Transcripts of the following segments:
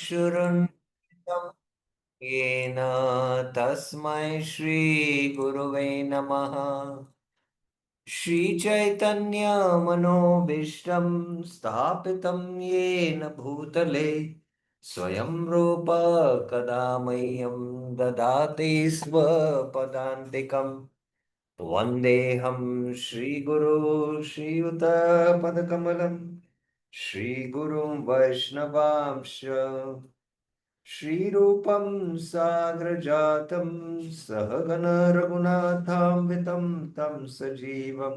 चक्षुरुन्मिलितं येन तस्मै श्रीगुरुवे नमः। श्रीचैतन्यमनोभीष्टं स्थापितं येन भूतले स्वयं रूप कदा मह्यं ददाति स्वपदान्तिकम्। वन्देऽहं श्रीगुरो श्रीयुतपदकमलं श्रीगुरुं वैष्णवांश्च श्रीरूपं साग्रजातं सहगण रघुनाथान्वितं तं सजीवं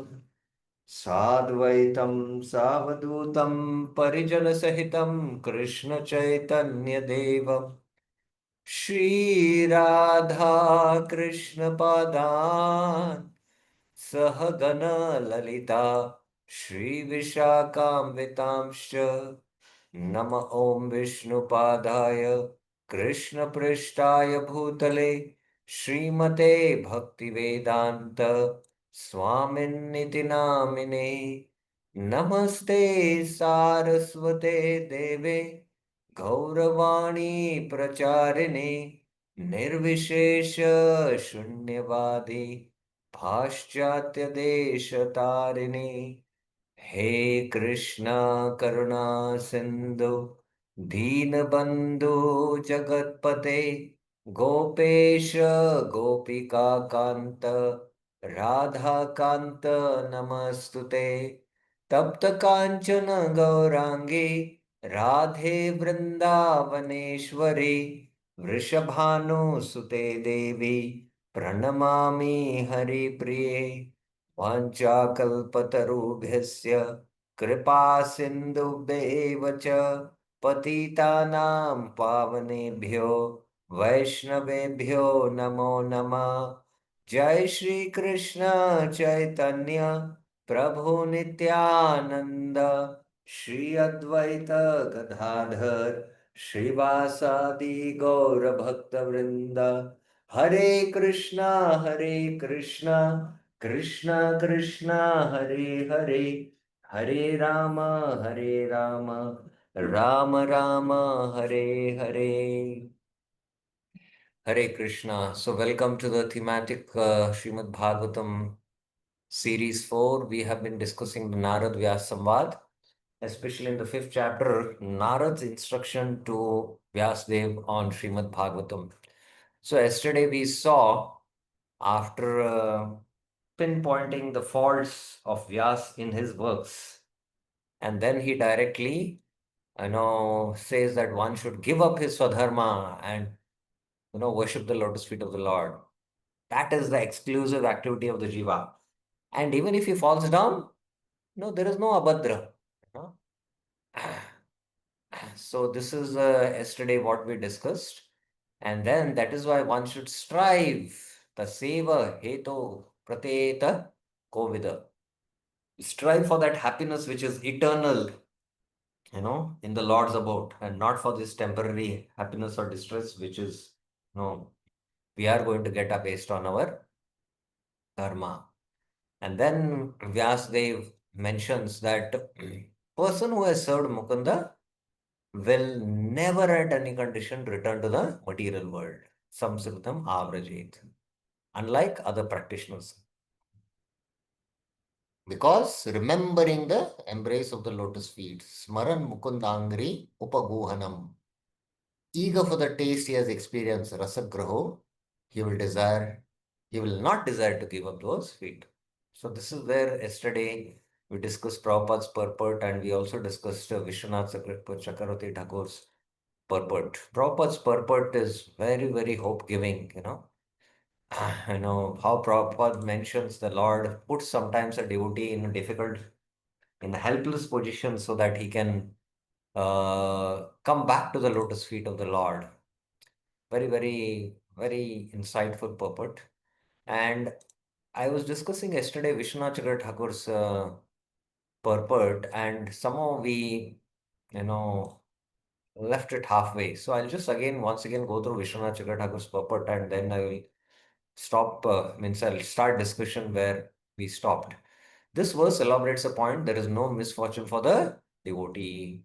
साद्वैतं सावधूतं परिजनसहितं कृष्णचैतन्यदेवम् श्रीराधा कृष्णपादान् सहगण ललिता श्रीविशाखान्वितांश्च नम ॐ विष्णुपादाय कृष्णपृष्ठाय भूतले श्रीमते भक्तिवेदान्त स्वामिन्निति नामिने। नमस्ते सारस्वते देवे गौरवाणी प्रचारिणे निर्विशेष शून्यवादी पाश्चात्य देश तारिणे। हे कृष्णा करुणा सिंधु दीनबंधु जगतपते गोपेश गोपिका कांत राधा कांत नमस्तुते। तप्त कांचन गौरांगी राधे वृंदावनेश्वरी वृषभानुसुते देवी प्रणमामि हरिप्रिये। वाञ्छाकल्पतरुभ्यस्य कृपा सिन्धुभ्येव च पतितानां पावनेभ्यो वैष्णवेभ्यो नमो नमः। जय श्री कृष्ण चैतन्य प्रभु नित्यानंद श्री अद्वैत गदाधर श्रीवासादि गौर भक्त वृंद। हरे Krishna Krishna Krishna Hare Hare Hare Ram Ram Ram Hare Hare. Hare Krishna. So, welcome to the thematic Srimad Bhagavatam Series 4. We have been discussing the Narad Vyas Samvad, especially in the fifth chapter, Narad's instruction to Vyasdev on Srimad Bhagavatam. So, yesterday we saw, after pinpointing the faults of Vyas in his works, and then he directly, says that one should give up his Swadharma and, worship the lotus feet of the Lord. That is the exclusive activity of the jiva. And even if he falls down, no, there is no abhadra. you So this is yesterday what we discussed. And then that is why one should strive. Taseva heto prateta kovida. Strive for that happiness which is eternal, in the Lord's abode, and not for this temporary happiness or distress, which is, we are going to get based on our karma. And then Vyasdev mentions that person who has served Mukunda will never at any condition return to the material world. Samsritam avrajit. Unlike other practitioners. Because remembering the embrace of the lotus feet, Smaran Mukundangri Upaguhanam. Eager for the taste he has experienced, Rasagraho, he will not desire to give up those feet. So this is where yesterday we discussed Prabhupada's purport, and we also discussed Vishwanath Chakravarti Thakur's purport. Prabhupada's purport is very, very hope-giving, how Prabhupada mentions the Lord puts sometimes a devotee in a in a helpless position so that he can come back to the lotus feet of the Lord. Very, very, very insightful purport. And I was discussing yesterday Vishwanath Chakravarti Thakur's purport, and somehow we, you know, left it halfway. So I'll just once again go through Vishwanath Chakravarti Thakur's purport, and then I will I'll start discussion where we stopped. This verse elaborates a point: there is no misfortune for the devotee.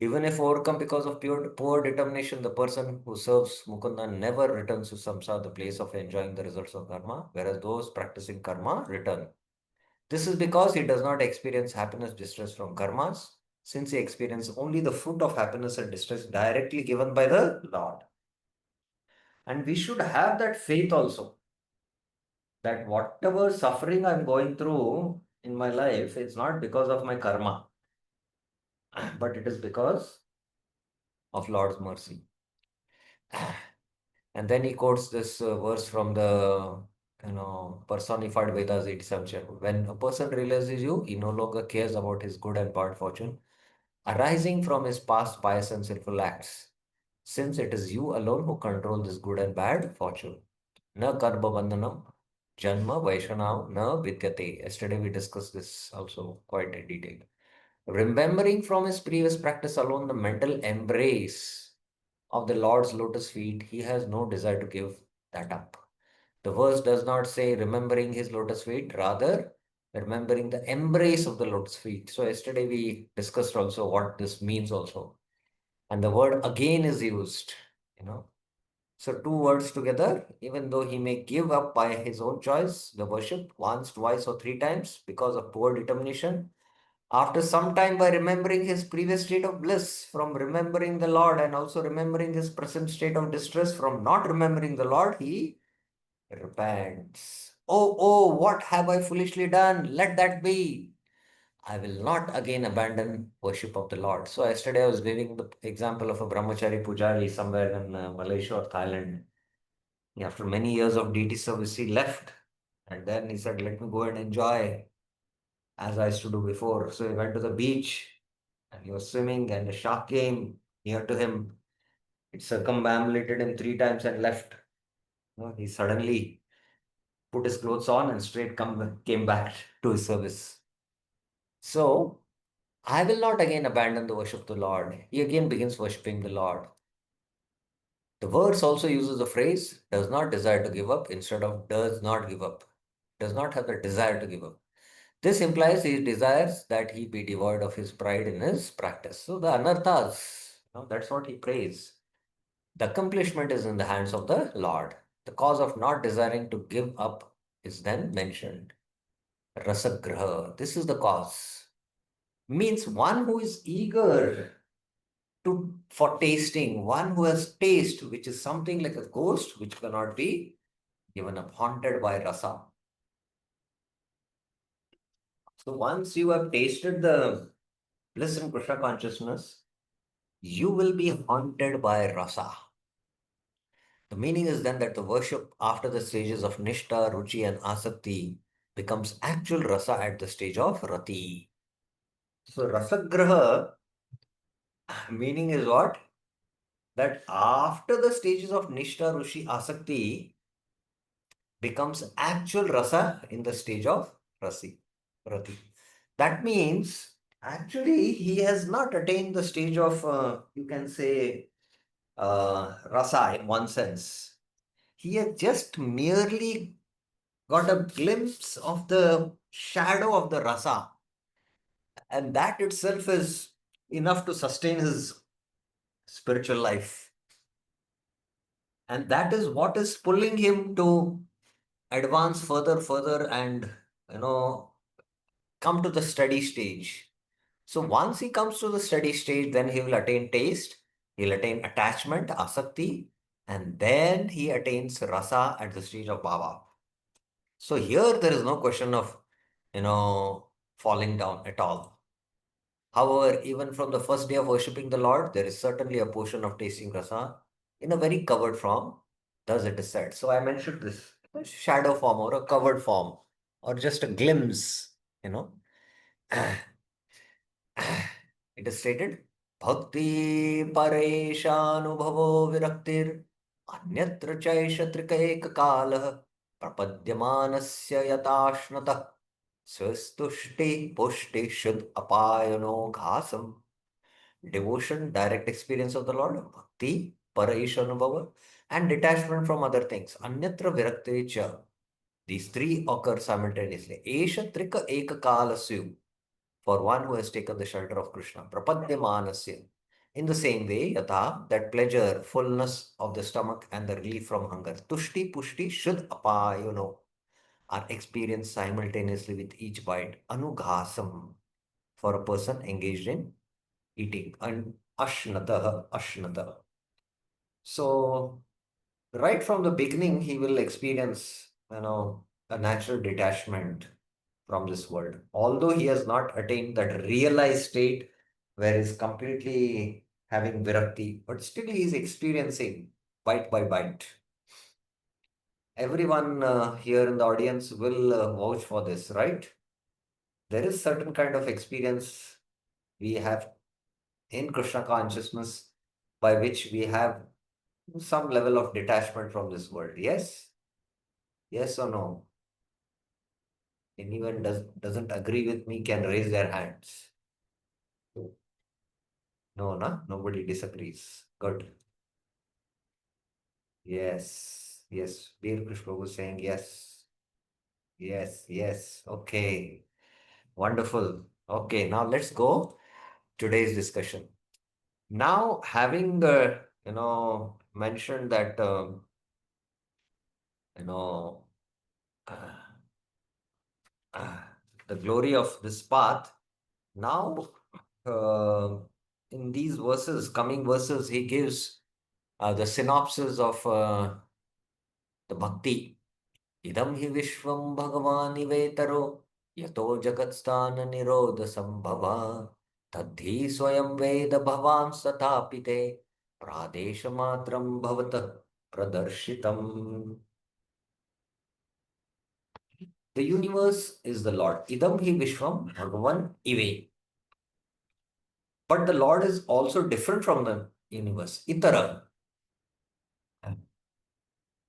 Even if overcome because of poor determination, the person who serves Mukunda never returns to samsara, the place of enjoying the results of karma, whereas those practicing karma return. This is because he does not experience happiness, distress from karmas, since he experiences only the fruit of happiness and distress directly given by the Lord. And we should have that faith also, that whatever suffering I'm going through in my life, it's not because of my karma, but it is because of Lord's mercy. And then he quotes this verse from the personified Vedas 87 chapter. When a person realizes you, he no longer cares about his good and bad fortune arising from his past pious and sinful acts, since it is you alone who control this good and bad fortune. Na karma bandhanam janma vaishanav na vidyate. Yesterday we discussed this also quite in detail. Remembering from his previous practice alone the mental embrace of the Lord's lotus feet, he has no desire to give that up. The verse does not say remembering his lotus feet, rather remembering the embrace of the lotus feet. So yesterday we discussed also what this means also. And the word again is used, you know. So two words together, even though he may give up by his own choice, the worship once, twice, or three times because of poor determination, after some time, by remembering his previous state of bliss, from remembering the Lord, and also remembering his present state of distress from not remembering the Lord, he repents. Oh, oh, what have I foolishly done? Let that be. I will not again abandon worship of the Lord. So, yesterday I was giving the example of a brahmachari pujari somewhere in Malaysia or Thailand. After many years of deity service, he left. And then he said, let me go and enjoy as I used to do before. So, he went to the beach and he was swimming, and a shark came near to him. It circumambulated him three times and left. He suddenly put his clothes on and came back to his service. So, I will not again abandon the worship of the Lord. He again begins worshipping the Lord. The verse also uses the phrase does not desire to give up instead of does not give up. Does not have the desire to give up. This implies he desires that he be devoid of his pride in his practice. So the anarthas, that's what he prays. The accomplishment is in the hands of the Lord. The cause of not desiring to give up is then mentioned. Rasagraha. This is the cause. Means one who is eager for tasting, one who has taste, which is something like a ghost which cannot be given up, haunted by rasa. So once you have tasted the bliss in Krishna consciousness, you will be haunted by rasa. The meaning is then that the worship after the stages of Nishtha, Ruchi, and Asakti becomes actual rasa at the stage of Rati. So Rasagraha meaning is what? That after the stages of Nishtha, Ruchi, Asakti becomes actual rasa in the stage of Rati. That means actually he has not attained the stage of, you can say, rasa in one sense. He has just merely got a glimpse of the shadow of the rasa, and that itself is enough to sustain his spiritual life. And that is what is pulling him to advance further, and come to the steady stage. So once he comes to the steady stage, then he will attain taste, he'll attain attachment, asakti, and then he attains rasa at the stage of bhava. So here there is no question of, falling down at all. However, even from the first day of worshipping the Lord, there is certainly a portion of tasting rasa in a very covered form, thus it is said. So I mentioned this shadow form or a covered form or just a glimpse, you know. It is stated, Bhakti Pareshanubhavo Viraktir Anyatra Chaisha Trikaek Kalah Prapadyamanasya Yatashnata Swastushti Pushti Shud Apayano Ghasam. Devotion, direct experience of the Lord, bhakti, paraishanubhava, and detachment from other things. Anyatra virakti cha. These three occur simultaneously. Esha trika eka kalasyu. For one who has taken the shelter of Krishna. Prapadyamanasya. In the same way, yatha, that pleasure, fullness of the stomach and the relief from hunger, tushti, pushti, should apa, are experienced simultaneously with each bite. Anughasam, for a person engaged in eating. And ashnata. So, right from the beginning, he will experience, a natural detachment from this world. Although he has not attained that realized state where he's completely having virakti, but still he is experiencing bite by bite. Everyone here in the audience will vouch for this, right? There is certain kind of experience we have in Krishna consciousness by which we have some level of detachment from this world. Yes? Yes or no? Anyone doesn't agree with me can raise their hands. No, no, nobody disagrees. Good. Yes, yes. Veer Krishna was saying yes, yes, yes. Okay, wonderful. Okay, now let's go today's discussion. Now, having mentioned that you know uh, uh, the glory of this path. Now, uh, in these verses, coming verses, he gives the synopsis of the bhakti. Idam hi vishvam bhagavanivetaro yato jagatstana nirodha sambhava tadhi swayam veda bhavam satapite pradesha matram bhavata pradarshitam. The universe is the Lord. Idam hi vishwam bhagavan ive. But the Lord is also different from the universe. Itara.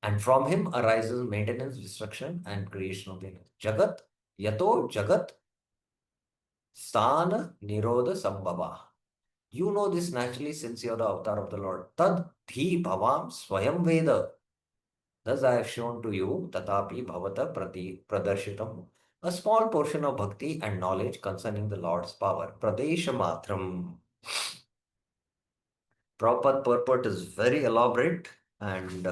And from him arises maintenance, destruction, and creation of the universe. Jagat, yato jagat, sthana, nirodha, sambhava. You know this naturally since you are the avatar of the Lord. Tad dhi bhavam swayam veda. Thus I have shown to you, tatapi bhavata pradarshitam. A small portion of bhakti and knowledge concerning the Lord's power. Pradesha matram. Prabhupada purport is very elaborate and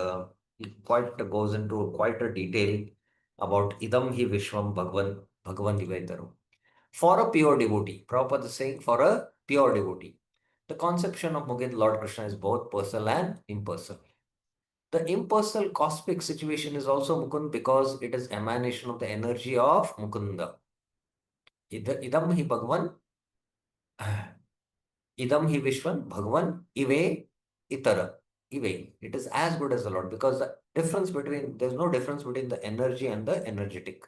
it quite goes into quite a detail about idam hi vishwam bhagavan nivedaru. For a pure devotee, Prabhupada is saying for a pure devotee, the conception of Mukund Lord Krishna is both personal and impersonal. The impersonal cosmic situation is also Mukund because it is emanation of the energy of Mukunda. Idam hi bhagavan Idam hi Vishwan Bhagavan Ive Itara. Ive. It is as good as the Lord because there's no difference between the energy and the energetic.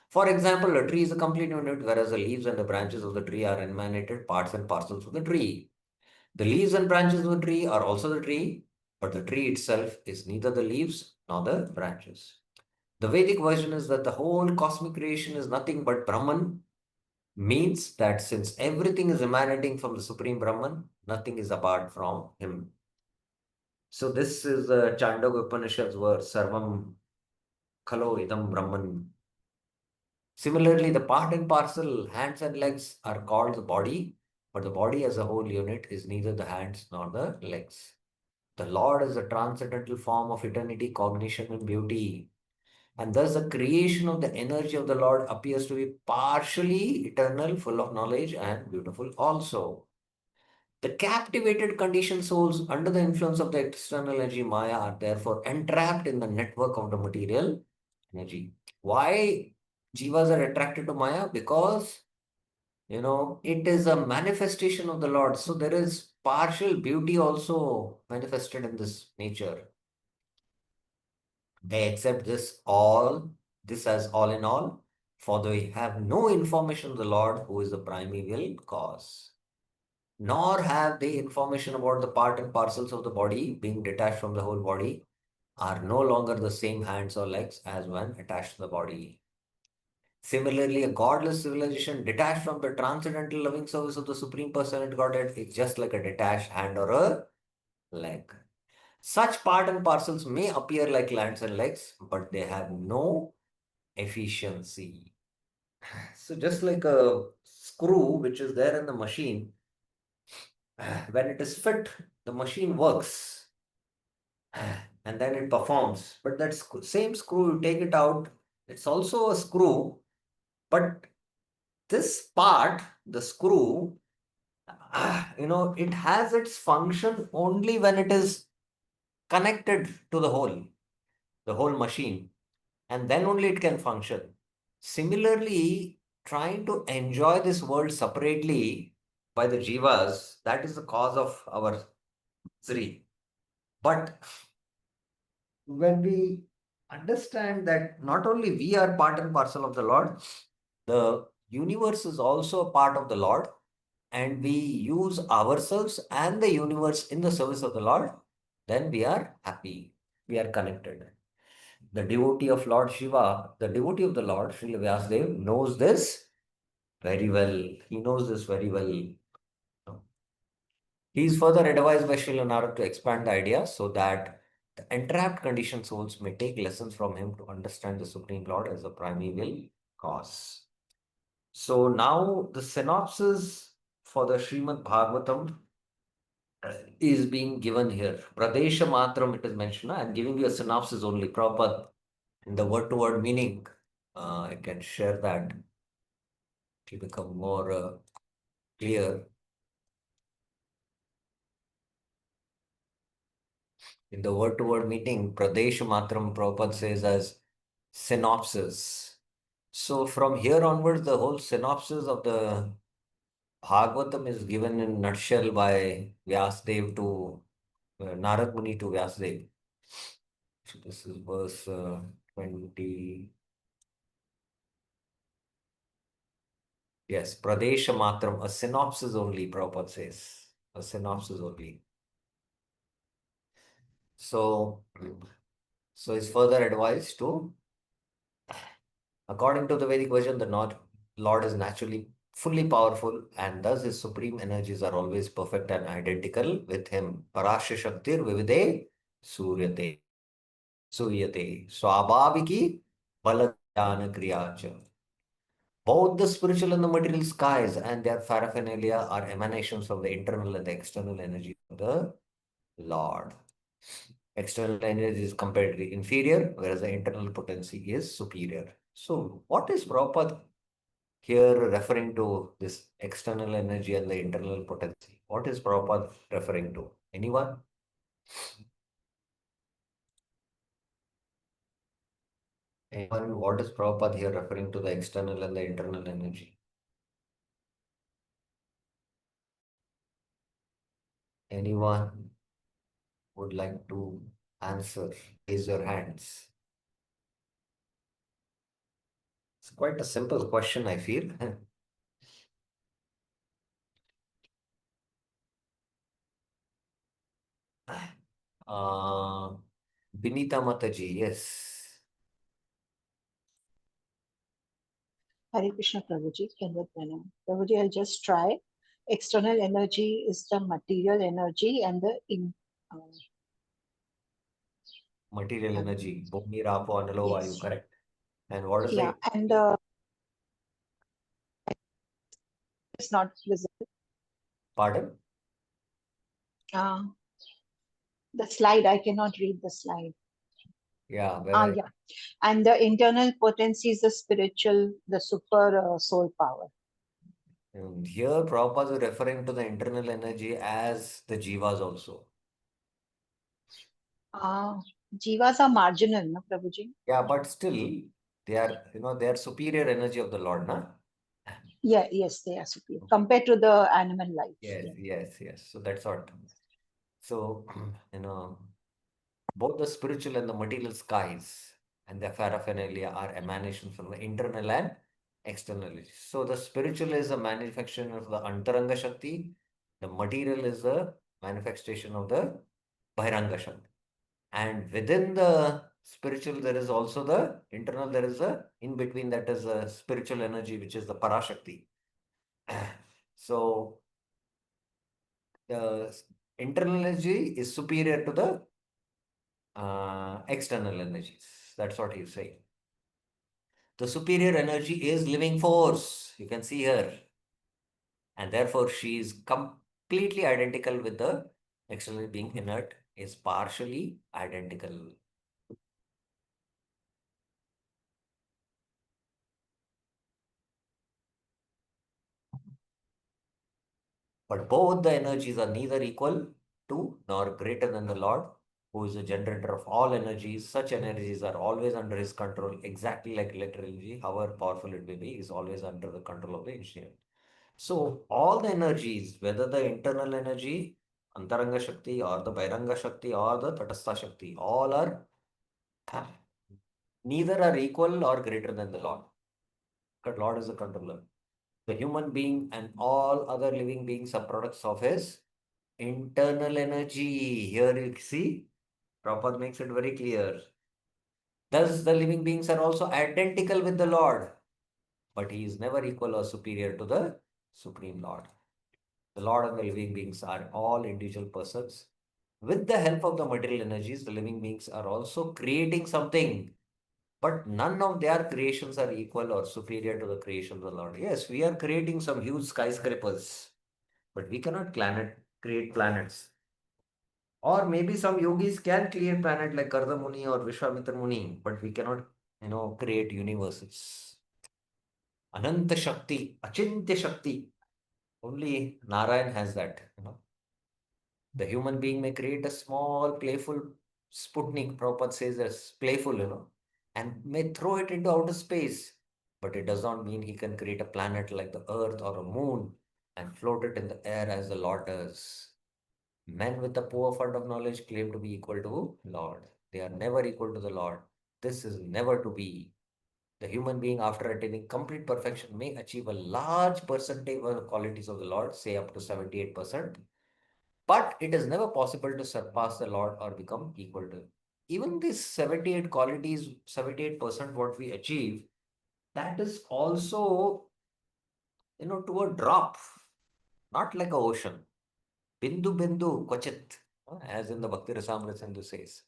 For example, a tree is a complete unit, whereas the leaves and the branches of the tree are emanated parts and parcels of the tree. The leaves and branches of the tree are also the tree, but the tree itself is neither the leaves nor the branches. The Vedic version is that the whole cosmic creation is nothing but Brahman, means that since everything is emanating from the Supreme Brahman, nothing is apart from him. So this is the Chandogya Upanishad's verse, Sarvam Khalo Idam Brahman. Similarly, the part and parcel, hands and legs are called the body, but the body as a whole unit is neither the hands nor the legs. The Lord is a transcendental form of eternity, cognition, and beauty. And thus, the creation of the energy of the Lord appears to be partially eternal, full of knowledge, and beautiful also. The captivated conditioned souls under the influence of the external energy Maya are therefore entrapped in the network of the material energy. Why jivas are attracted to Maya? Because it is a manifestation of the Lord. So there is partial beauty also manifested in this nature. They accept this as all in all, for they have no information of the Lord who is the primeval cause. Nor have they information about the part and parcels of the body being detached from the whole body are no longer the same hands or legs as when attached to the body. Similarly, a godless civilization detached from the transcendental loving service of the Supreme Personality Godhead is just like a detached hand or a leg. Such part and parcels may appear like hands and legs, but they have no efficiency. So just like a screw which is there in the machine, When it is fit, the machine works and then it performs. But that same screw, you take it out, it's also a screw, but this part, the screw, it has its function only when it is connected to the whole machine, and then only it can function. Similarly, trying to enjoy this world separately by the jivas, that is the cause of our misery. But when we understand that not only we are part and parcel of the Lord, the universe is also a part of the Lord, and we use ourselves and the universe in the service of the Lord, then we are happy, we are connected. The devotee of Lord Shiva, the devotee of the Lord, Srila Vyasadeva, knows this very well. He knows this very well. He is further advised by Srila Narad to expand the idea so that the entrapped conditioned souls may take lessons from him to understand the Supreme Lord as the primeval cause. So now the synopsis for the Srimad Bhagavatam is being given here. Pradesha Matram, it is mentioned. I am giving you a synopsis only, proper in the word to word meaning. I can share that to become more clear. In the word to word meaning, Pradesh Matram Prabhupada says as synopsis. So from here onwards, the whole synopsis of the Bhagavatam is given in nutshell by Vyasdev to Narad Muni to Vyasdev. So this is verse 20. Yes, Pradesha Matram, a synopsis only, Prabhupada says. A synopsis only. So, so it's further advised to, according to the Vedic version, the Lord is naturally fully powerful, and thus his supreme energies are always perfect and identical with him. Parasya Shaktir Vivide Suryate. Suryate. Swabhaviki Baladhyana Kriyacha. Both the spiritual and the material skies and their paraphernalia are emanations of the internal and the external energy of the Lord. External energy is comparatively inferior, whereas the internal potency is superior. So, what is Prabhupada here referring to this external energy and the internal potency? What is Prabhupada referring to? Anyone? Anyone? What is Prabhupada here referring to the external and the internal energy? Anyone would like to answer? Raise your hands. It's quite a simple question, I feel. uh, Binita Mataji, yes. Hare Krishna Prabhuji, Kenvat Pranam. Prabhuji, I'll just try. External energy is the material energy and uh, Material energy, Bhumi, Rapo, Analo, Vayu, yes, correct. And what is yeah, the, and it's not visible. pardon? Uh, the slide, I cannot read the slide. Yeah, Ah, where yeah, and the internal potency is the spiritual, the super soul power. and here Prabhupada is referring to the internal energy as the jivas also. Uh, Jivas are marginal, no, Prabhuji? Yeah, but still, they are superior energy of the Lord, na? Yeah, yes, they are superior compared to the animal life. Yes, Yeah. yes, yes. So that's what. So, both the spiritual and the material skies and their paraphernalia are emanations from the internal and external. So the spiritual is a manifestation of the Antaranga Shakti, the material is the manifestation of the Bahiranga Shakti. And within the spiritual, there is also the internal, there is a in between that is a spiritual energy, which is the Parashakti. So the internal energy is superior to the external energies. That's what he's saying. The superior energy is living force. You can see her. And therefore, she is completely identical with the external being inert is partially identical. But both the energies are neither equal to nor greater than the Lord, who is the generator of all energies. Such energies are always under his control, exactly like electric energy, however powerful it may be, is always under the control of the engineer. So all the energies, whether the internal energy, Antaranga Shakti, or the Bairanga Shakti, or the Tatastha Shakti, all are neither are equal or greater than the Lord. But Lord is the controller. The human being and all other living beings are products of his internal energy. Here you see, Prabhupada makes it very clear. Thus, the living beings are also identical with the Lord, but he is never equal or superior to the Supreme Lord. The Lord and the living beings are all individual persons. With the help of the material energies, the living beings are also creating something, but none of their creations are equal or superior to the creation of the Lord. Yes, we are creating some huge skyscrapers, but we cannot create planets. Or maybe some yogis can create planet like Karda Muni or Vishwamitra Muni, but we cannot, create universes. Ananta Shakti, Achintya Shakti. Only Narayan has that. The human being may create a small, playful Sputnik, Prabhupada says as playful, and may throw it into outer space. But it does not mean he can create a planet like the Earth or a moon and float it in the air as the Lord does. Men with a poor fund of knowledge claim to be equal to Lord. They are never equal to the Lord. This is never to be. The human being, after attaining complete perfection, may achieve a large percentage of the qualities of the Lord, say up to 78%. But it is never possible to surpass the Lord or become equal to Him. Even these 78 qualities, 78% what we achieve, that is also, to a drop, not like a ocean. Bindu bindu kvachit, as in the Bhakti Rasamrita Sindhu says.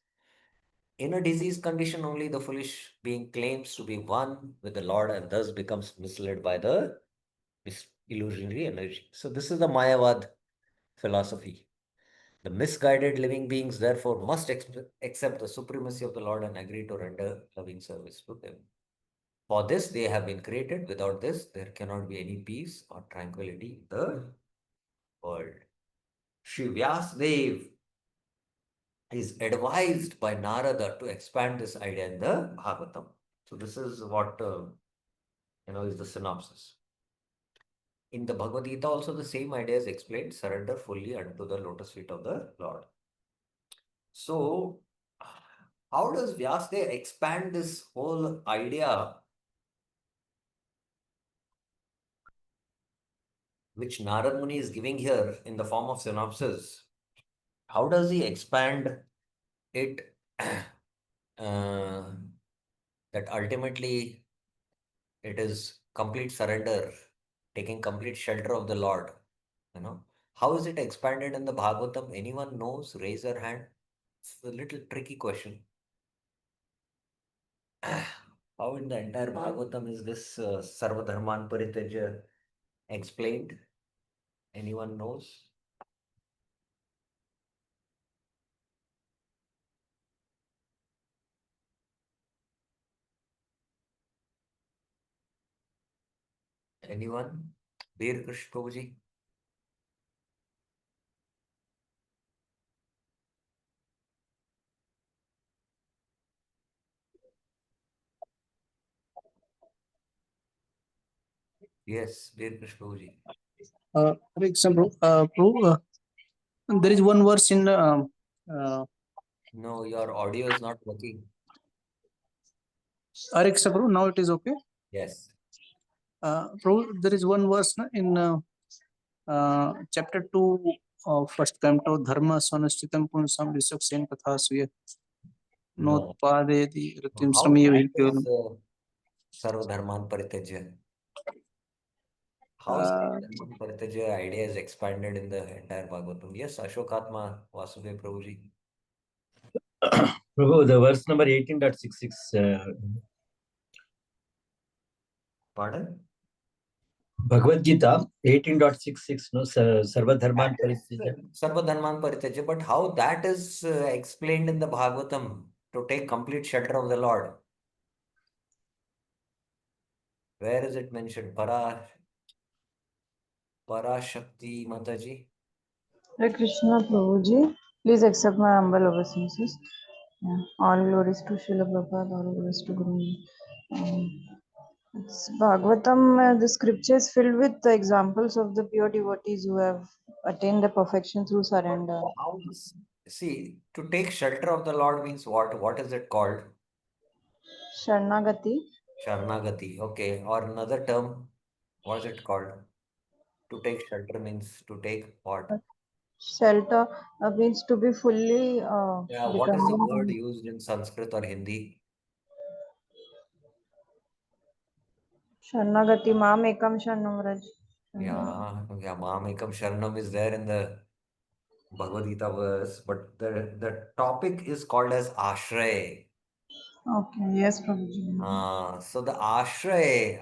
In a disease condition, only the foolish being claims to be one with the Lord and thus becomes misled by the illusionary energy. So, this is the Mayavad philosophy. The misguided living beings, therefore, must accept the supremacy of the Lord and agree to render loving service to Him. For this, they have been created. Without this, there cannot be any peace or tranquility in the world. Shri Vyasdev is advised by Narada to expand this idea in the Bhagavatam. So this is what is the synopsis. In the Bhagavad Gita, also the same idea is explained: surrender fully unto the lotus feet of the Lord. So, how does Vyasdev expand this whole idea, which Narad Muni is giving here in the form of synopsis? How does he expand it? That ultimately it is complete surrender, taking complete shelter of the Lord. You know, how is it expanded in the Bhagavatam? Anyone knows? Raise your hand. It's a little tricky question. How in the entire Bhagavatam is this Sarva Dharman Parityaja explained? Anyone knows? Anyone? Veer Krish Prabhuji? Yes, Veer Krish Prabhuji. For example, there is one verse in No, your audio is not working. Alexa, bro. Now it is okay. Yes. Bro, there is one verse in chapter 2 of first canto, Dharma Sonashtitam Punsam Visaksen Kathasya No. Notpadedi Ratim How Sramiya does Kevalam. Sarva Dharman Parityaja? How Uh, Sarva Dharman Parityaja idea is expanded in the entire Bhagavatam? Yes, Ashokatma Vasudev Prabhuji. Prabhu, the verse number 18.66. Pardon? Bhagavad Gita 18.66, no, Sarvadharman That is Parityaja. Sarvadharman Parityaja, but how that is explained in the Bhagavatam to take complete shelter of the Lord? Where is it mentioned? Parashakti Mataji. Hare Krishna Prabhuji, please accept my humble obeisances. Yeah. All glories to Srila Prabhupada, all glories to Guru. It's Bhagavatam, the scripture is filled with the examples of the pure devotees who have attained the perfection through But surrender. how is, see, to take shelter of the Lord means what? What is it called? Sharanagati, Sharnagati. Okay. Or another term, what is it called? To take shelter means to take what? shelter means to be fully Yeah, what is the dependent word on used in Sanskrit or Hindi? Sharanagati, Mam Ekam Sharanam Raj. Yeah, Mahamekam Sharanam is there in the Bhagavad Gita verse, but the topic is called as Ashray. Okay, yes, Prabhuji. So the Ashray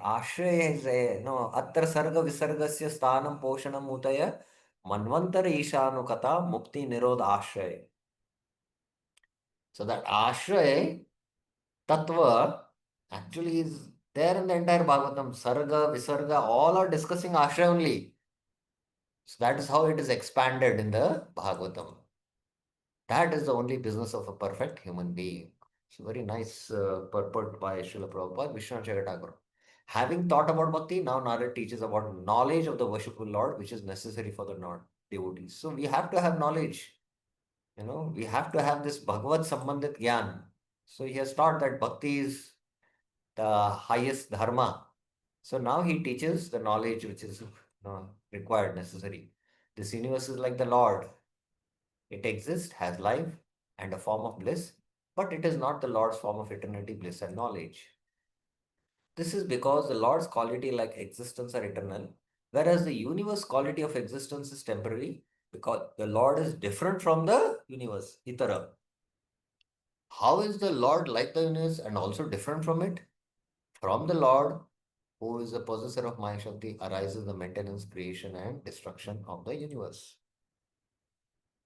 is a no Atra Sarga Visargasya Sthanam Poshanam Utaya Manvantara Ishanukata Mukti Nirod Ashray. So that Ashray Tattva actually is there in the entire Bhagavatam. Sarga, Visarga, all are discussing Ashray only. So that is how it is expanded in the Bhagavatam. That is the only business of a perfect human being. It's a very nice purport by Srila Prabhupada, Vishwanath Thakur. Having thought about bhakti, now Narad teaches about knowledge of the worshipful Lord, which is necessary for the devotees. So we have to have knowledge. We have to have this Bhagavad Sambandhit Gyan. So he has taught that bhakti is the highest dharma. So now he teaches the knowledge which is required, necessary. This universe is like the Lord. It exists, has life, and a form of bliss, but it is not the Lord's form of eternity, bliss, and knowledge. This is because the Lord's quality, like existence, are eternal, whereas the universe quality of existence is temporary, because the Lord is different from the universe, itara. How is the Lord like the universe and also different from it? From the Lord, who is the possessor of Maya Shakti, arises the maintenance, creation, and destruction of the universe.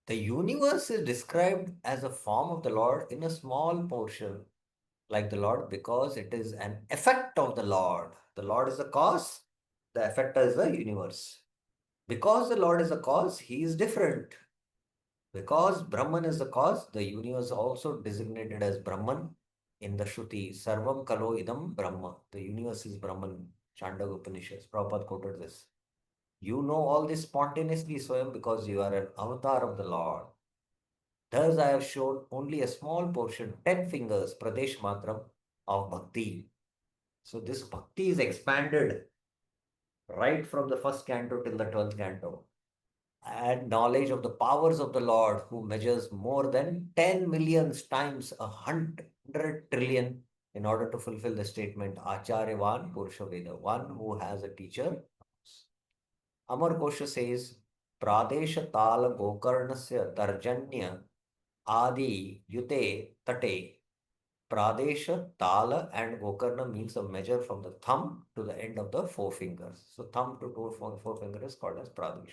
The universe is described as a form of the Lord in a small portion, like the Lord, because it is an effect of the Lord. The Lord is the cause, the effector is the universe. Because the Lord is the cause, he is different. Because Brahman is the cause, the universe also designated as Brahman in the Shruti. Sarvam Kalo Idam Brahma. The universe is Brahman. Chandogya Upanishads. Prabhupada quoted this. You know all this spontaneously, Swayam, because you are an avatar of the Lord. Thus, I have shown only a small portion, 10 fingers, Pradesh Matram, of Bhakti. So, this Bhakti is expanded right from the first canto till the 12th canto. And knowledge of the powers of the Lord, who measures more than 10 millions times 100 trillion, in order to fulfill the statement, Acharyavan Purusha Veda, one who has a teacher. Amar Kosha says, Pradesha Tala Gokarnasya Tarjanya Adi Yute Tate. Pradesha, Tala, and Gokarna means a measure from the thumb to the end of the four fingers. So thumb to four finger is called as Pradesh.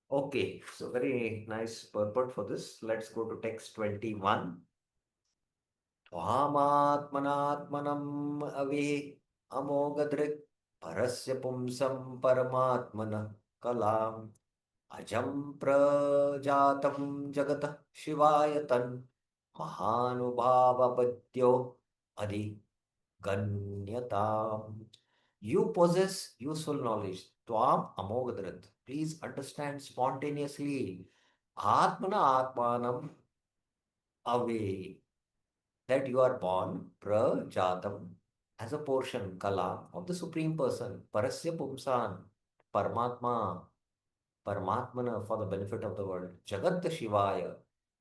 Okay, so very nice purport for this. Let's go to text 21. Tvamatmanatmanam avi amogadrik parasya pumsam paramatmana kalam ajam prajatam jagata shivayatan mahanubhavapadyo adi ganyatam. You possess useful knowledge. Tvam amogadrat. Please understand spontaneously. Atmana atmanam ave. That you are born prajatam as a portion, kala, of the Supreme Person. Parasya pumsan. Paramatma. Paramatmana, for the benefit of the world. Jagat Shivaya.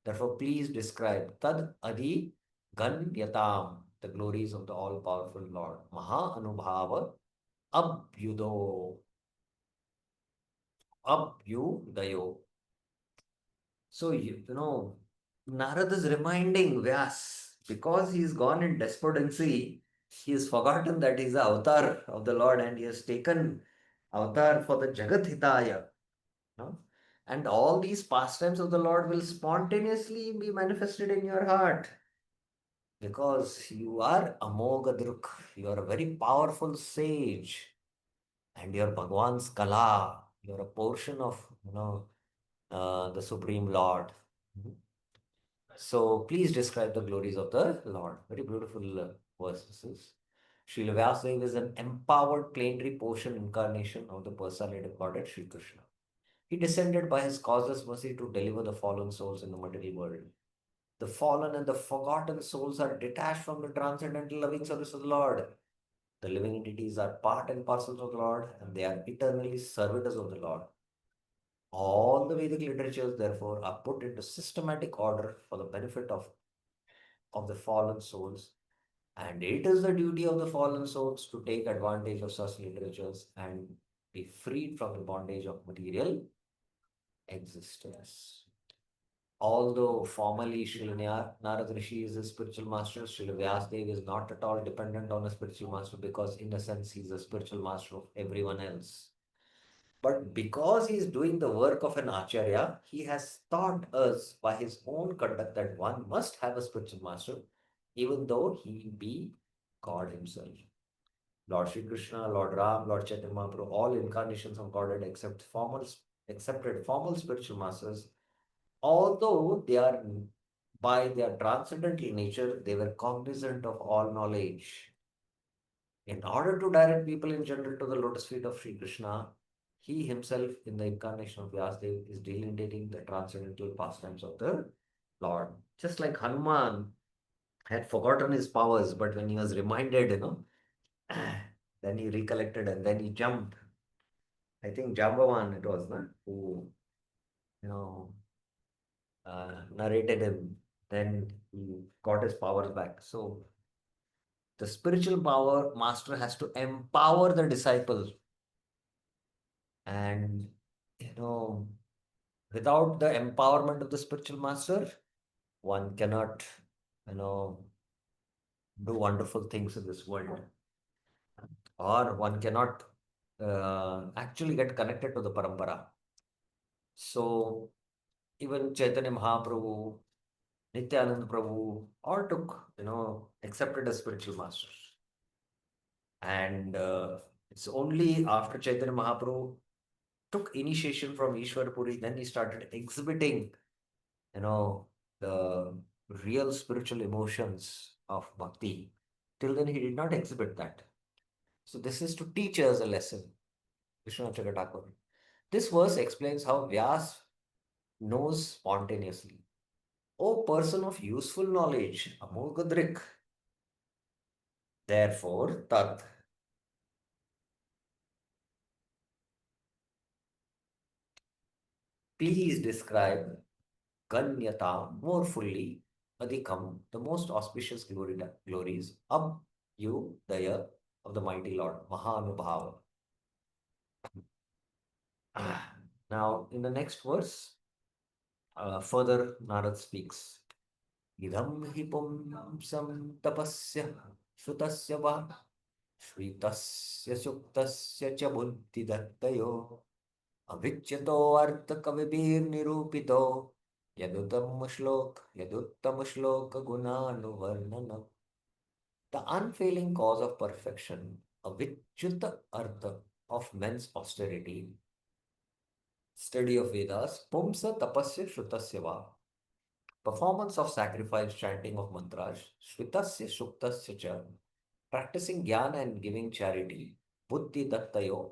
Therefore, please describe Tad Adi Ganyatam, the glories of the all powerful Lord. Maha Anubhava Abhyudo. Abhyudayo. So, Narad is reminding Vyas, because he's gone in despondency, He has forgotten that he's the avatar of the Lord and he has taken avatar for the Jagat Hitaya. No? And all these pastimes of the Lord will spontaneously be manifested in your heart because you are Amogadruk. You are a very powerful sage and you're Bhagwan's Kala. You're a portion of, the Supreme Lord. So please describe the glories of the Lord. Very beautiful verses. Srila Vyasadeva is an empowered plenary portion incarnation of the personality of Godhead, Sri Krishna. He descended by his causeless mercy to deliver the fallen souls in the material world. The fallen and the forgotten souls are detached from the transcendental loving service of the Lord. The living entities are part and parcels of the Lord, and they are eternally servitors of the Lord. All the Vedic literatures, therefore, are put into systematic order for the benefit of the fallen souls. And it is the duty of the fallen souls to take advantage of such literatures and be freed from the bondage of material existence. Although formally Srila Narad Rishi is a spiritual master, Srila Vyasadeva is not at all dependent on a spiritual master because, in a sense, he is a spiritual master of everyone else. But because he is doing the work of an Acharya, he has taught us by his own conduct that one must have a spiritual master, even though he be God himself. Lord Sri Krishna, Lord Ram, Lord Chaitanya Mahaprabhu, all incarnations of Godhead accepted formal spiritual masters, although they are by their transcendental nature, they were cognizant of all knowledge. In order to direct people in general to the lotus feet of Sri Krishna, he himself, in the incarnation of Vyasadeva, is delineating the transcendental pastimes of the Lord. Just like Hanuman had forgotten his powers, but when he was reminded, then he recollected and then he jumped. I think Jambavan it was, no? Who, you know, narrated him. Then he got his powers back. So the spiritual power master has to empower the disciple. And, without the empowerment of the spiritual master, one cannot, do wonderful things in this world. Or one cannot actually get connected to the parampara. So even Chaitanya Mahaprabhu, Nityananda Prabhu, all took, accepted as spiritual masters. And it's only after Chaitanya Mahaprabhu took initiation from Ishwar Puri, then he started exhibiting, the real spiritual emotions of bhakti. Till then, he did not exhibit that. So this is to teach us a lesson. Vishwanath Thakur. This verse explains how Vyas knows spontaneously. O person of useful knowledge, Amogadrik. Therefore, Tat. Please describe Ganyata more fully. Adhikam, the most auspicious glories, Ab, you, the year of the mighty Lord, Mahanubhava. Now, in the next verse, further Narad speaks. Idam hi pumsam tapasya shutasya va shritasya suktasya cha buddhi dattayo avicyato artha kavibir nirupito yaduttam shlok gunanuvarnanam. The unfailing cause of perfection, a vichyuta artha of men's austerity, study of Vedas, pumsa tapasya shrutasya va, performance of sacrifice, chanting of mantras, shritasya shuktasya cha, practicing jnana and giving charity, buddhi dattayo,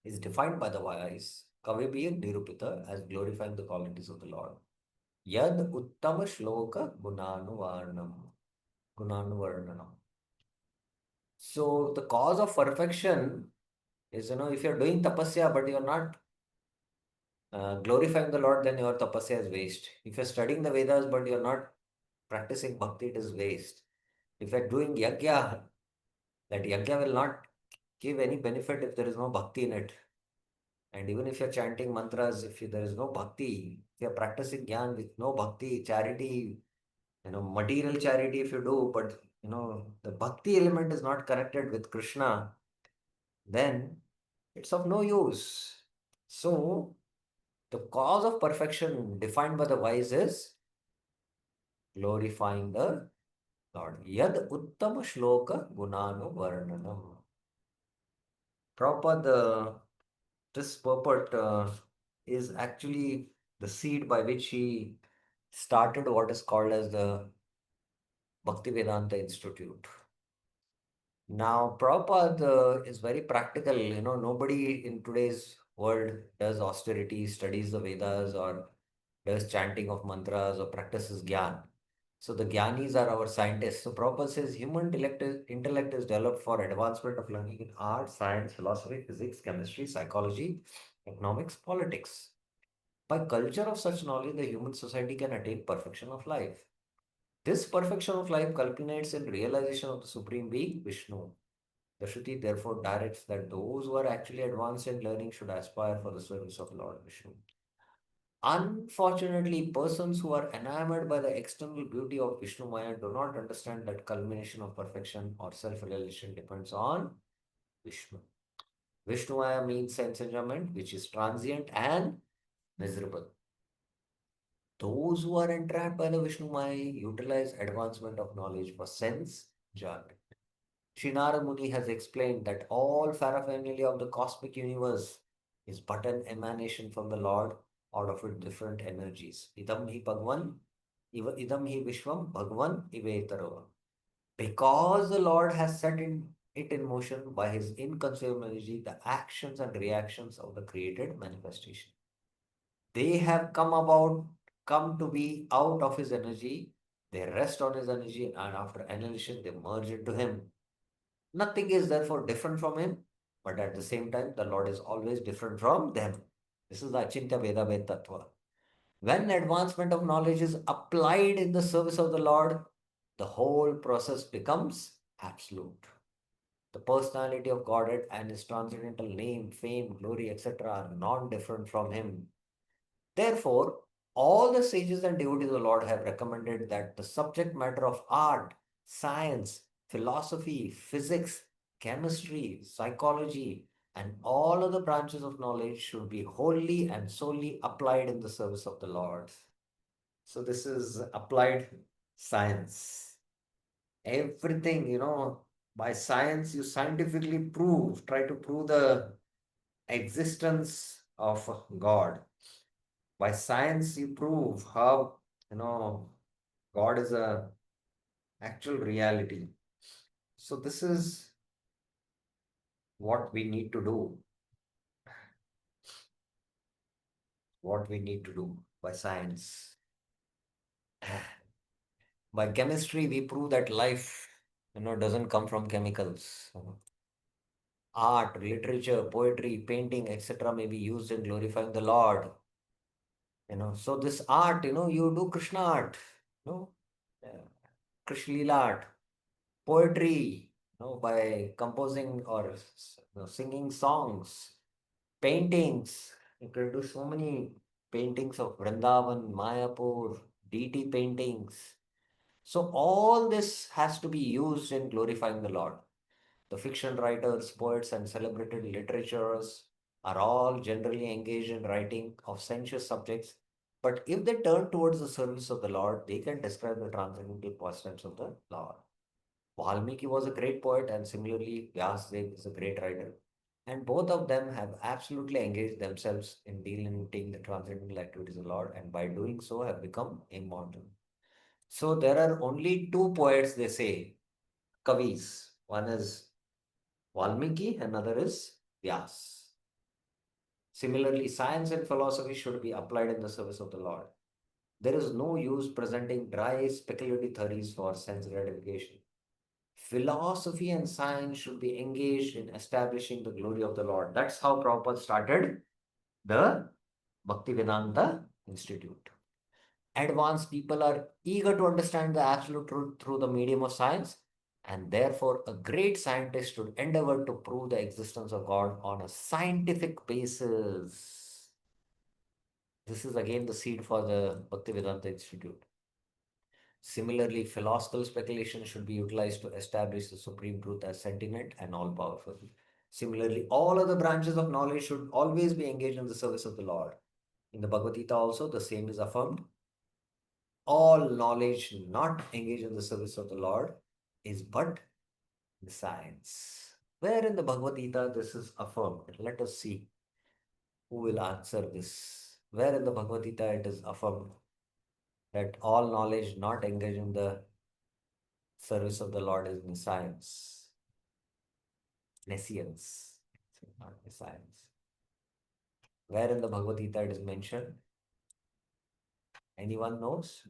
is defined by the wise, kavibir nirupita, as glorifying the qualities of the Lord. Yad uttama shloka gunanuvarnanam. So the cause of perfection is, if you're doing tapasya but you're not glorifying the Lord, then your tapasya is waste. If you're studying the Vedas but you're not practicing bhakti, it is waste. If you're doing yajna, that yajna will not give any benefit if there is no bhakti in it. And even if you're chanting mantras, if there is no bhakti, if you're practicing jnana with no bhakti, charity, material charity if you do, but the bhakti element is not connected with Krishna, then it's of no use. So, the cause of perfection defined by the wise is glorifying the Lord. Yad uttama shloka gunanu varnanam. Prabhupada, this purport is actually the seed by which he started what is called as the Bhaktivedanta Institute. Now, Prabhupada is very practical. Nobody in today's world does austerity, studies the Vedas, or does chanting of mantras or practices Gyan. So the Gyanis are our scientists. So Prabhupada says human intellect is developed for advancement of learning in art, science, philosophy, physics, chemistry, psychology, economics, politics. By culture of such knowledge, the human society can attain perfection of life. This perfection of life culminates in realization of the Supreme Being, Vishnu. The Shruti therefore directs that those who are actually advanced in learning should aspire for the service of Lord Vishnu. Unfortunately, persons who are enamored by the external beauty of Vishnu Maya do not understand that culmination of perfection or self-realization depends on Vishnu. Vishnu Maya means sense enjoyment, which is transient and miserable. Those who are entrapped by the Vishnu Maya utilize advancement of knowledge for sense enjoyment. Sri Narada Muni has explained that all paraphernalia of the cosmic universe is but an emanation from the Lord out of its different energies. Idam hi Bhagwan, idam hi Vishwam, Bhagwan ivetaro. Because the Lord has set it in motion by his inconceivable energy, the actions and reactions of the created manifestation. They have come to be out of his energy. They rest on his energy, and after annihilation, they merge into him. Nothing is therefore different from him, but at the same time, the Lord is always different from them. This is the Achintya Veda Ved Tattva. When advancement of knowledge is applied in the service of the Lord, the whole process becomes absolute. The personality of Godhead and his transcendental name, fame, glory, etc. are non different from him. Therefore, all the sages and devotees of the Lord have recommended that the subject matter of art, science, philosophy, physics, chemistry, psychology, and all other branches of knowledge should be wholly and solely applied in the service of the Lord. So, this is applied science. Everything, by science, you scientifically try to prove the existence of God. By science you prove how God is a actual reality. So this is what we need to do, by science. By chemistry we prove that life doesn't come from chemicals. Art, literature, poetry, painting, etc. may be used in glorifying the Lord. So this art, you do Krishna art, you know uh, Krishna Leela art, poetry, by composing or singing songs, paintings. You can do so many paintings of Vrindavan, Mayapur, deity paintings. So all this has to be used in glorifying the Lord. The fiction writers, poets, and celebrated literatures are all generally engaged in writing of sensuous subjects. But if they turn towards the service of the Lord, they can describe the transcendental pastures of the Lord. Valmiki was a great poet, and similarly, Vyasdev is a great writer. And both of them have absolutely engaged themselves in delineating the transcendental activities of the Lord, and by doing so, have become immortal. So there are only two poets, they say, Kavis. One is Valmiki, another is Vyas. Similarly, science and philosophy should be applied in the service of the Lord. There is no use presenting dry speculative theories for sense gratification. Philosophy and science should be engaged in establishing the glory of the Lord. That's how Prabhupada started the Bhaktivedanta Institute. Advanced people are eager to understand the absolute truth through the medium of science, and therefore a great scientist should endeavor to prove the existence of God on a scientific basis. This is again the seed for the Bhaktivedanta Institute. Similarly, philosophical speculation should be utilized to establish the supreme truth as sentient and all powerful. Similarly, all other branches of knowledge should always be engaged in the service of the Lord. In the Bhagavad Gita also, the same is affirmed. All knowledge not engaged in the service of the Lord is but the science. Where in the Bhagavad Gita this is affirmed? Let us see who will answer this. Where in the Bhagavad Gita it is affirmed that all knowledge not engaged in the service of the Lord is nescience. Nescience, not nescience. Where in the Bhagavad Gita it is mentioned? Anyone knows?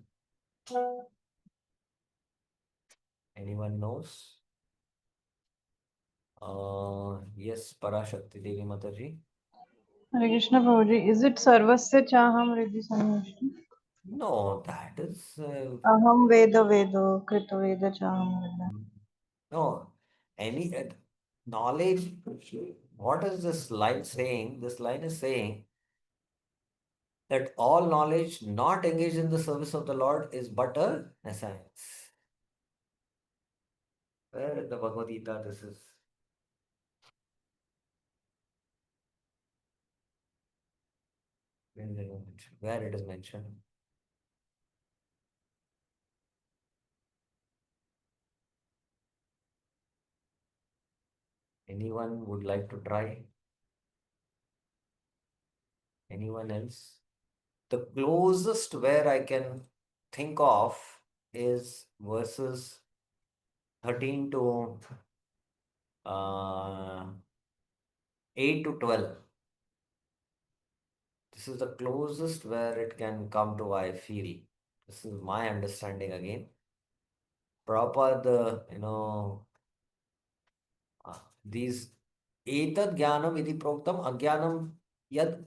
Anyone knows? Yes, Parashakti Devi Mataji. Hare Krishna Prabhuji, is it Sarvasya Chaham Riddhi Samyashti? No, that is Aham Veda Vedo Krita Veda Chaham Veda. no any knowledge. What is this line saying? This line is saying that all knowledge not engaged in the service of the Lord is but a science. Where in the Bhagavad Gita this is? Where it is mentioned? Anyone would like to try? Anyone else? The closest where I can think of is verses 13 to 8 to 12. This is the closest where it can come to, I feel. This is my understanding again. Prabhupada, these etad jnanam iti proktam ajnanam yad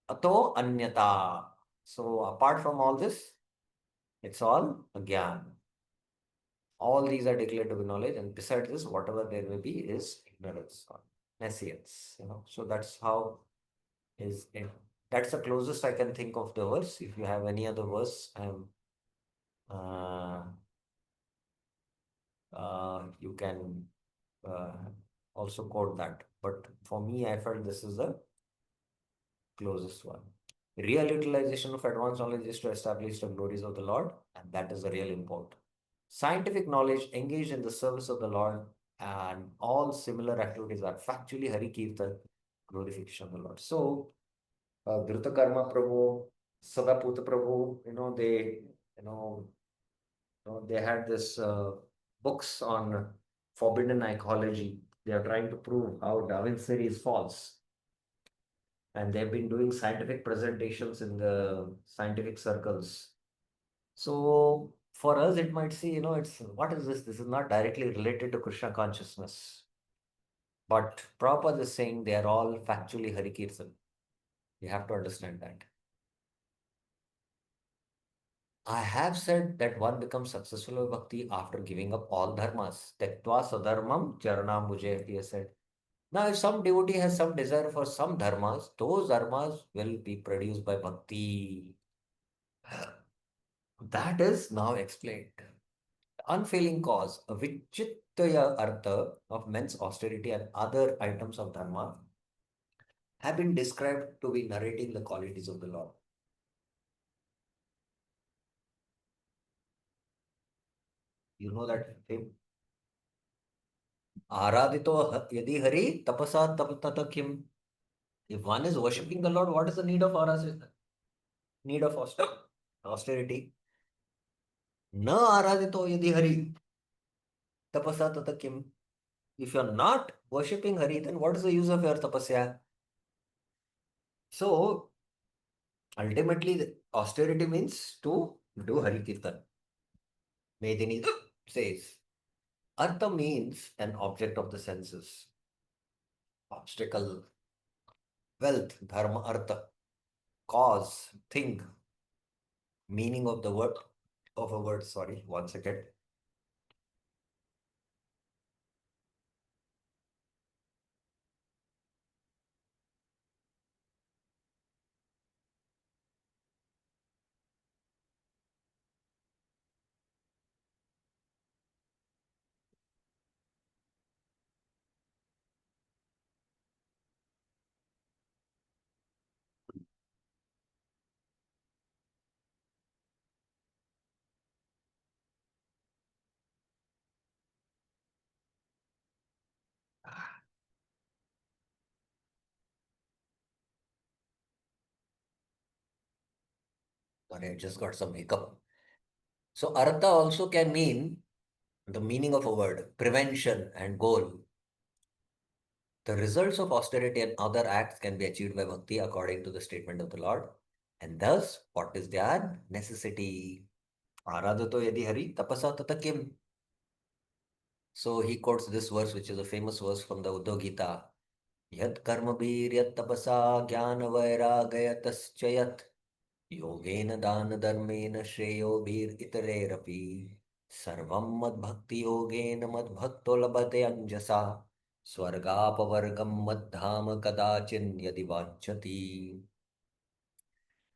ato anyata. So apart from all this, it's all agyan. All these are declared to be knowledge, and besides this, whatever there may be is ignorance or nescience. So that's how is it. That's the closest I can think of the verse. If you have any other verse, you can also quote that. But for me, I felt this is the closest one. Real utilization of advanced knowledge is to establish the glories of the Lord, and that is the real import. Scientific knowledge engaged in the service of the Lord and all similar activities are factually Hari Kirtan, glorification of the Lord. So, Dhruta Karma Prabhu, Sadaputa Prabhu, they had this books on forbidden ecology. They are trying to prove how Darwin's theory is false. And they've been doing scientific presentations in the scientific circles. So for us, it might see, it's what is this? This is not directly related to Krishna consciousness. But Prabhupada is saying they are all factually Hari Kirtan. You have to understand that. I have said that one becomes successful with bhakti after giving up all dharmas. Tektva sadharmam charana mujhe, he has said. Now, if some devotee has some desire for some dharmas, those dharmas will be produced by bhakti. That is now explained. Unfailing cause, a vichittaya artha of men's austerity and other items of dharma have been described to be narrating the qualities of the Lord. You know that hymn? Aradito yadi hari tapasa taptata kim. If one is worshipping the Lord, what is the need of need of austerity? Na aradito yadi hari tapasa tata kim. If you are not worshipping Hari, then what is the use of your tapasya? So ultimately, the austerity means to do Hari Kirtan. Medini says, Artha means an object of the senses. Obstacle, wealth, dharma, artha, cause, thing, meaning of the word, of a word, sorry, one second. Sorry, I just got some hiccup. So artha also can mean the meaning of a word, prevention and goal. The results of austerity and other acts can be achieved by bhakti according to the statement of the Lord. And thus, what is their necessity? Aradato yadi hari tapasa tata kim. So he quotes this verse, which is a famous verse from the Uddhav Gita. Yat karma bir yat tapasa jnana vairagayatascha yat yogena dana dharmena shreyo bir itererapi sarvam mad bhakti yogena mad bhakto labhate anjasa swargapavargam mad dhama kadachin yadi vachati.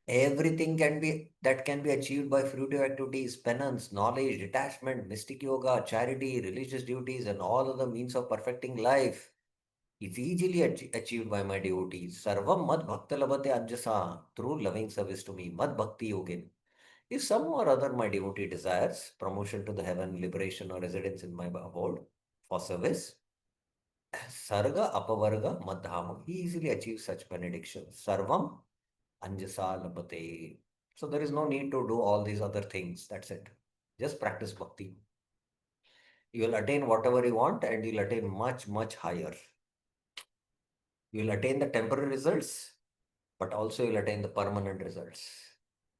Everything can be achieved by fruitive activities, penance, knowledge, detachment, mystic yoga, charity, religious duties, and all other means of perfecting life is easily achieved by my devotees. Sarvam mad bhakta labhate anjasa, through loving service to me, mad bhakti yogin. If some or other my devotee desires promotion to the heaven, liberation, or residence in my abode for service, sarga apavarga madhama, he easily achieves such benedictions. Sarvam anjasa labhate. So there is no need to do all these other things. That's it. Just practice bhakti. You will attain whatever you want and you'll attain much, much higher. You'll attain the temporary results, but also you'll attain the permanent results.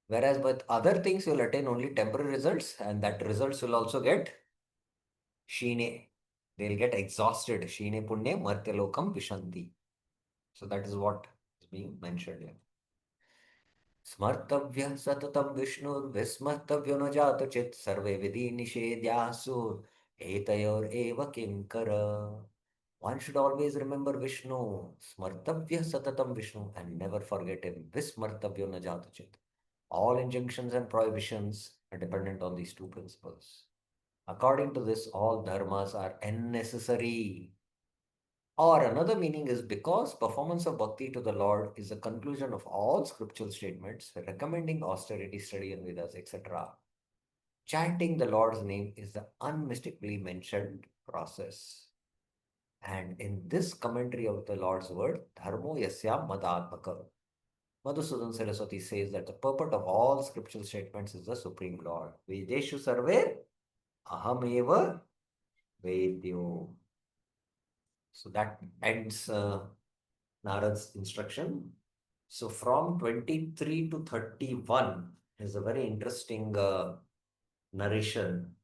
Whereas with other things, you'll attain only temporary results, and that results will also get shine. They'll get exhausted. Shine punne martyalokam vishanti. So that is what is being mentioned here. Smartavya satatam Vishnur Vismartavyo no jato chit sarve vidhi nishedyasu etayor eva kinkara. One should always remember Vishnu, Smartavya Satatam Vishnu, and never forget him. Vismartavyo na jatachit. All injunctions and prohibitions are dependent on these two principles. According to this, all dharmas are unnecessary. Or another meaning is because performance of bhakti to the Lord is the conclusion of all scriptural statements recommending austerity, study, and Vedas, etc. Chanting the Lord's name is the unmistakably mentioned process. And in this commentary of the Lord's word, Dharmo Yasya Madhatmaka, Madhusudan Saraswati says that the purport of all scriptural statements is the Supreme Lord. Vedeshu Sarve Ahameva Vedyo. So that ends Narad's instruction. So from 23 to 31 is a very interesting narration.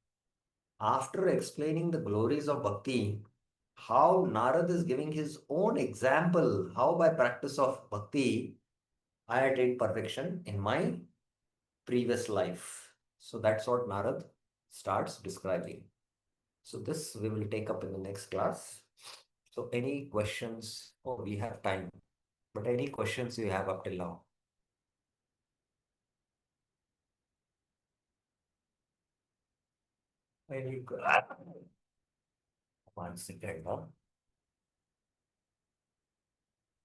After explaining the glories of bhakti, how Narad is giving his own example, how by practice of bhakti, I attained perfection in my previous life. So that's what Narad starts describing. So this we will take up in the next class. So any questions? Oh, we have time. But any questions you have up till now? Any one second. Huh?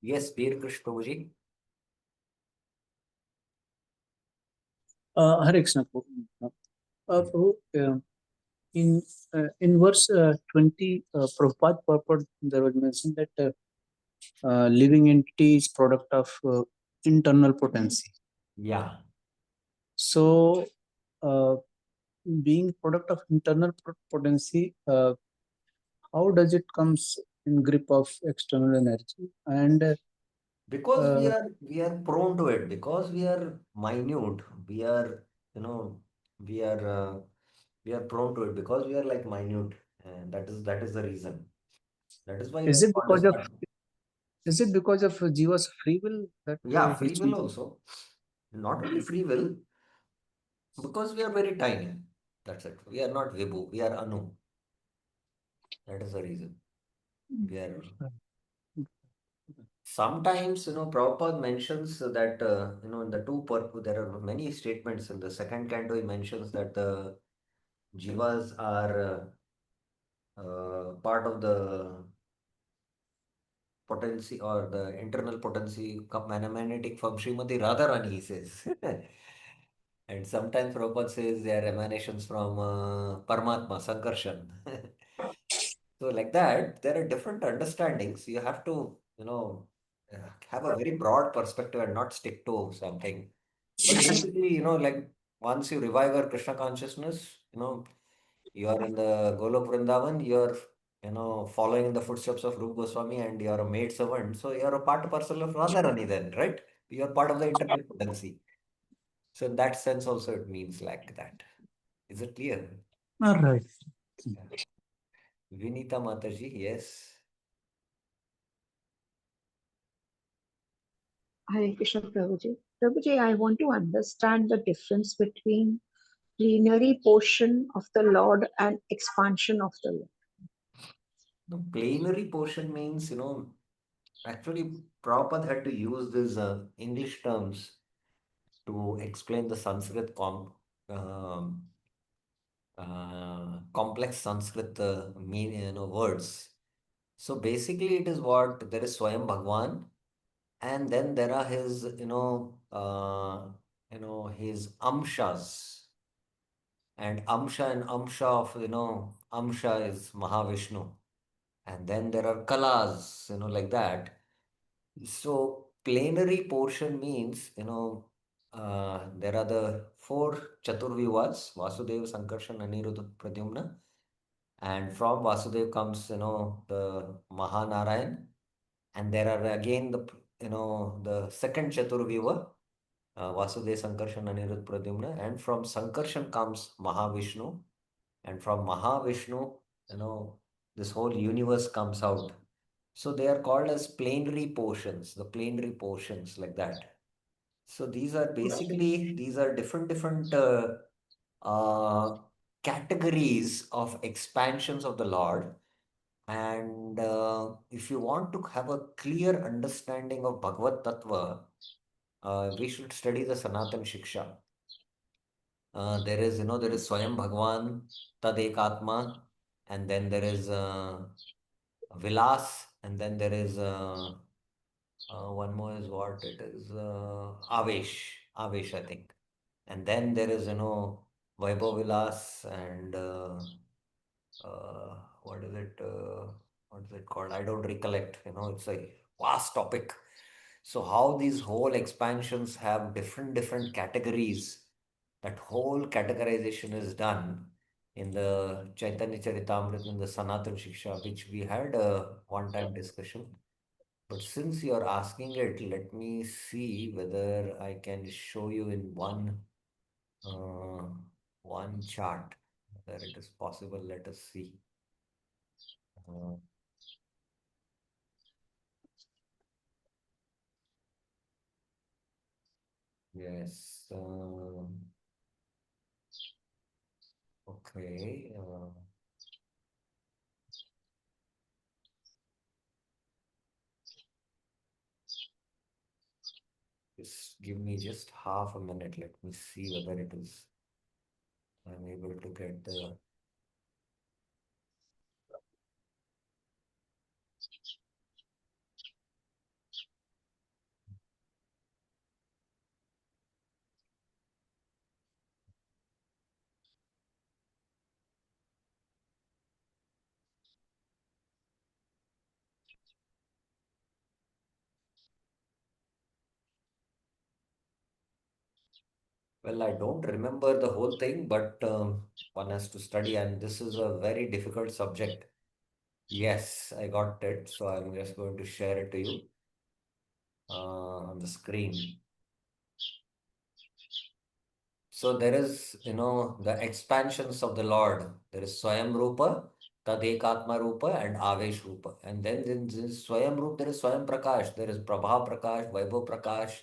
Yes, Peer Krish Prabhuji. Hare Krishna. Prabhu, in verse 20, Prabhupada purport, there was mentioned that living entity is product of internal potency. Yeah. So, being product of internal potency, how does it comes in grip of external energy? And Because we are prone to it, because we are minute, we are, you know, we are prone to it because we are like minute, and that is the reason. That is why you is have it to because of Jiva's free will that yeah, he free will chooses? also. Not only free will, because we are very tiny. That's it. We are not Vibhu, we are Anu. That is the reason. We are sometimes, Prabhupada mentions that, in the there are many statements. In the second canto, he mentions that the jivas are part of the potency or the internal potency emanating from Srimati Radharani, he says. And sometimes Prabhupada says they are emanations from Paramatma, Sankarshan. So like that, there are different understandings. You have to, have a very broad perspective and not stick to something. But basically, like once you revive your Krishna consciousness, you are in the Golok Vrindavan, you're, following in the footsteps of Rupa Goswami and you're a maid servant. So you're a part and parcel of Radharani then, right? You're part of the interdependency. So in that sense also it means like that. Is it clear? All right. Vinita Mataji, yes. Hare Krishna Prabhuji. Prabhuji, I want to understand the difference between plenary portion of the Lord and expansion of the Lord. The plenary portion means, actually Prabhupada had to use these English terms to explain the Sanskrit um, complex Sanskrit words. So basically it is what there is Swayam Bhagwan, and then there are his, his amshas. And amsha of, amsha is Mahavishnu. And then there are kalas, like that. So plenary portion means, there are the four Chaturvyuhas, Vasudeva, Sankarshan, Aniruddha, Pradyumna. And from Vasudev comes, the Mahanarayan. And there are again the second Chaturvyuha, Vasudeva, Sankarshan, Aniruddha, Pradyumna. And from Sankarshan comes Mahavishnu. And from Mahavishnu, this whole universe comes out. So they are called as plenary portions, the plenary portions like that. So these are basically, these are different uh, categories of expansions of the Lord. And if you want to have a clear understanding of Bhagavad Tattva, we should study the Sanatan Shiksha. There is Swayam Bhagwan, Tad Ekatma, and then there is Vilas, and then there is one more is what it is, Avesh, I think. And then there is, Vaibhav Vilas and what is it? What is it called? I don't recollect. It's a vast topic. So how these whole expansions have different categories. That whole categorization is done in the Chaitanya Charitamrita and the Sanatan Shiksha, which we had a one-time discussion. But since you are asking it, let me see whether I can show you in uh, one chart, whether it is possible. Let us see. Uh, yes. Okay. Just give me just half a minute. Let me see whether it is. I'm able to get the. Well, I don't remember the whole thing, but one has to study, and this is a very difficult subject. Yes, I got it. So I'm just going to share it to you on the screen. So there is, the expansions of the Lord. There is Swayam Rupa, Tadekatma Rupa, and Avesh Rupa. And then in this Swayam Rupa, there is Swayam Prakash, there is Prabha Prakash, Vaibhav Prakash,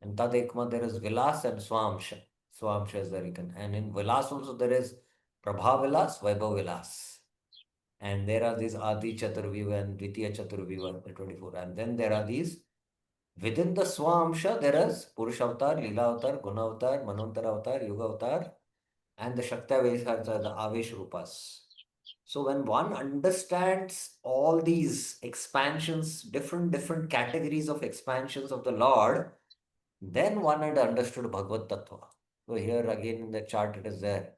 and Tadekma, there is Vilas and Swamsha. Swamsha is the written. And in Vilas also there is Prabha Vilas, Vaibhav Vilas. And there are these Adi Chaturvyuha and Dvitiya Chaturvyuha, the 24. And then there are these within the Swamsha, there is Purusha Avatar, Leela Avatar, Guna Avatar, Manvantara Avatar, Yuga Avatar, and the Shakti Aveshas are the Avesh Rupas. So when one understands all these expansions, different categories of expansions of the Lord, then one had understood Bhagavad Tattva. So here again in the chart it is there.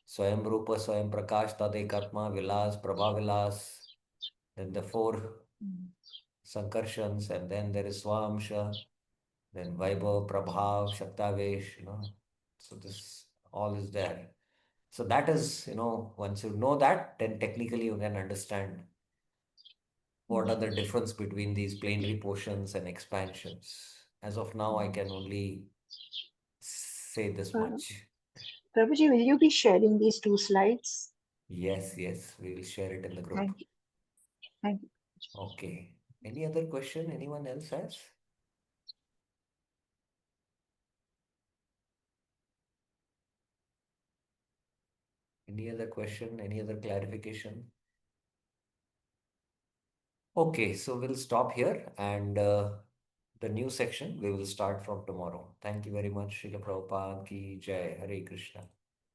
Swayam Rupa, Swayam Prakash, Tadekatma, Vilas, Prabha Vilas, then the four Sankarshans, and then there is Swamsha, then Vaibhav, Prabhav, Shaktavesh, so this all is there. So that is, once you know that, then technically you can understand what are the difference between these plenary portions and expansions. As of now, I can only say this much. Prabhuji, will you be sharing these 2 slides? Yes, we will share it in the group. Thank you. Thank you. Okay. Any other question anyone else has? Any other question? Any other clarification? Okay, so we'll stop here and the new section we will start from tomorrow. Thank you very much. Srila Prabhupada ki Jai. Hare Krishna.